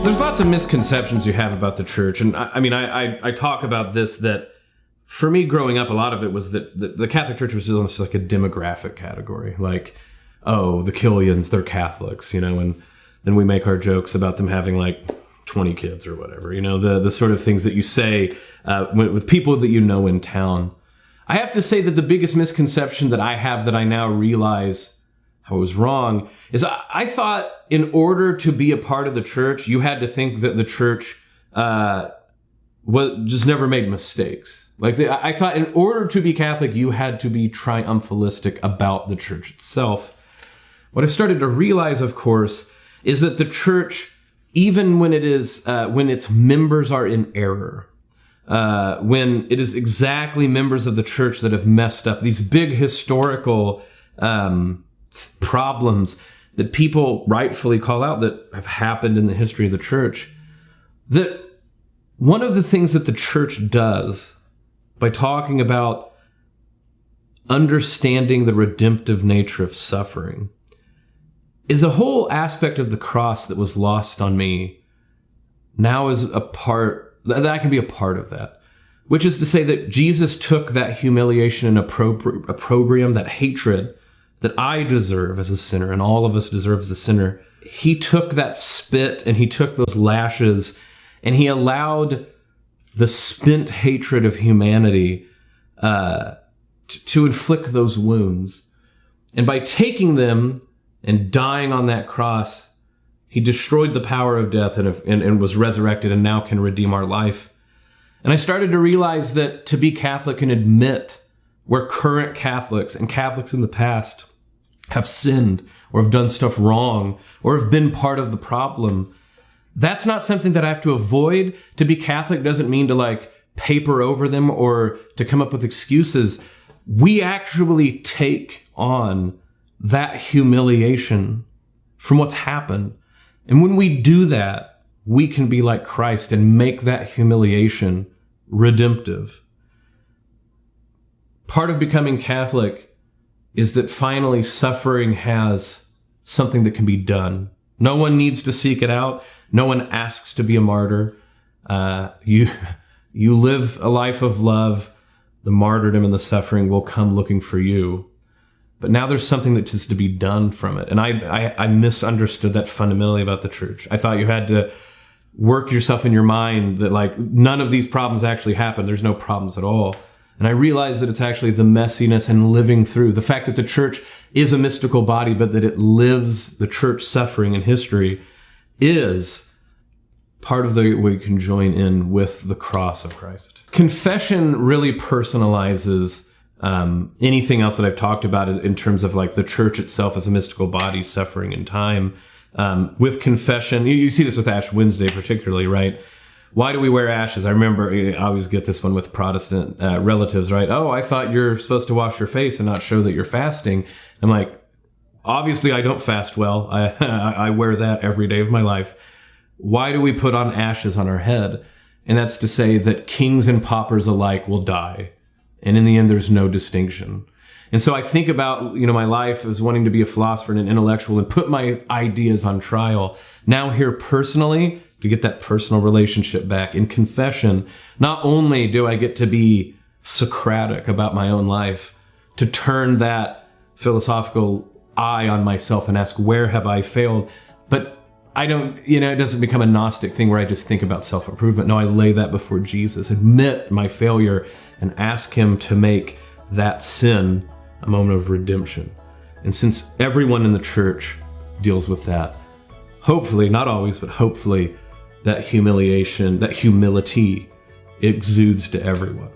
There's lots of misconceptions you have about the church, and I talk about this, that for me growing up, a lot of it was that the Catholic Church was almost like a demographic category, like, oh, the Killians, they're Catholics, and then we make our jokes about them having like 20 kids or whatever, the sort of things that you say with people that you know in town. I have to say that the biggest misconception that I have that I now realize I was wrong is I thought in order to be a part of the church, you had to think that the church just never made mistakes. I thought in order to be Catholic, you had to be triumphalistic about the church itself. What I started to realize, of course, is that the church, even when when its members are in error, when it is exactly members of the church that have messed up, these big historical problems that people rightfully call out that have happened in the history of the church, that one of the things that the church does by talking about understanding the redemptive nature of suffering is a whole aspect of the cross that was lost on me now is a part, that I can be a part of that, which is to say that Jesus took that humiliation and opprobrium, that hatred that I deserve as a sinner and all of us deserve as a sinner. He took that spit and he took those lashes and he allowed the spent hatred of humanity to inflict those wounds. And by taking them and dying on that cross, he destroyed the power of death and was resurrected and now can redeem our life. And I started to realize that to be Catholic and admit where current Catholics and Catholics in the past have sinned or have done stuff wrong or have been part of the problem, that's not something that I have to avoid. To be Catholic doesn't mean to paper over them or to come up with excuses. We actually take on that humiliation from what's happened. And when we do that, we can be like Christ and make that humiliation redemptive. Part of becoming Catholic is that finally suffering has something that can be done. No one needs to seek it out. No one asks to be a martyr. You live a life of love. The martyrdom and the suffering will come looking for you. But now there's something that is to be done from it. And I misunderstood that fundamentally about the church. I thought you had to work yourself in your mind that none of these problems actually happen. There's no problems at all. And I realized that it's actually the messiness and living through the fact that the church is a mystical body, but that it lives the church suffering in history is part of the way we can join in with the cross of Christ. Confession really personalizes anything else that I've talked about in terms of the church itself as a mystical body suffering in time. With confession, you see this with Ash Wednesday particularly, right? Why do we wear ashes? I remember, I always get this one with Protestant relatives, right? Oh, I thought you're supposed to wash your face and not show that you're fasting. I'm like, obviously I don't fast well. I wear that every day of my life. Why do we put on ashes on our head? And that's to say that kings and paupers alike will die. And in the end, there's no distinction. And so I think about, my life as wanting to be a philosopher and an intellectual and put my ideas on trial. Now here personally, to get that personal relationship back in confession, not only do I get to be Socratic about my own life, to turn that philosophical eye on myself and ask, where have I failed? But I don't, it doesn't become a Gnostic thing where I just think about self-improvement. No, I lay that before Jesus, admit my failure, and ask him to make that sin a moment of redemption. And since everyone in the church deals with that, hopefully, not always, but hopefully, that humiliation, that humility exudes to everyone.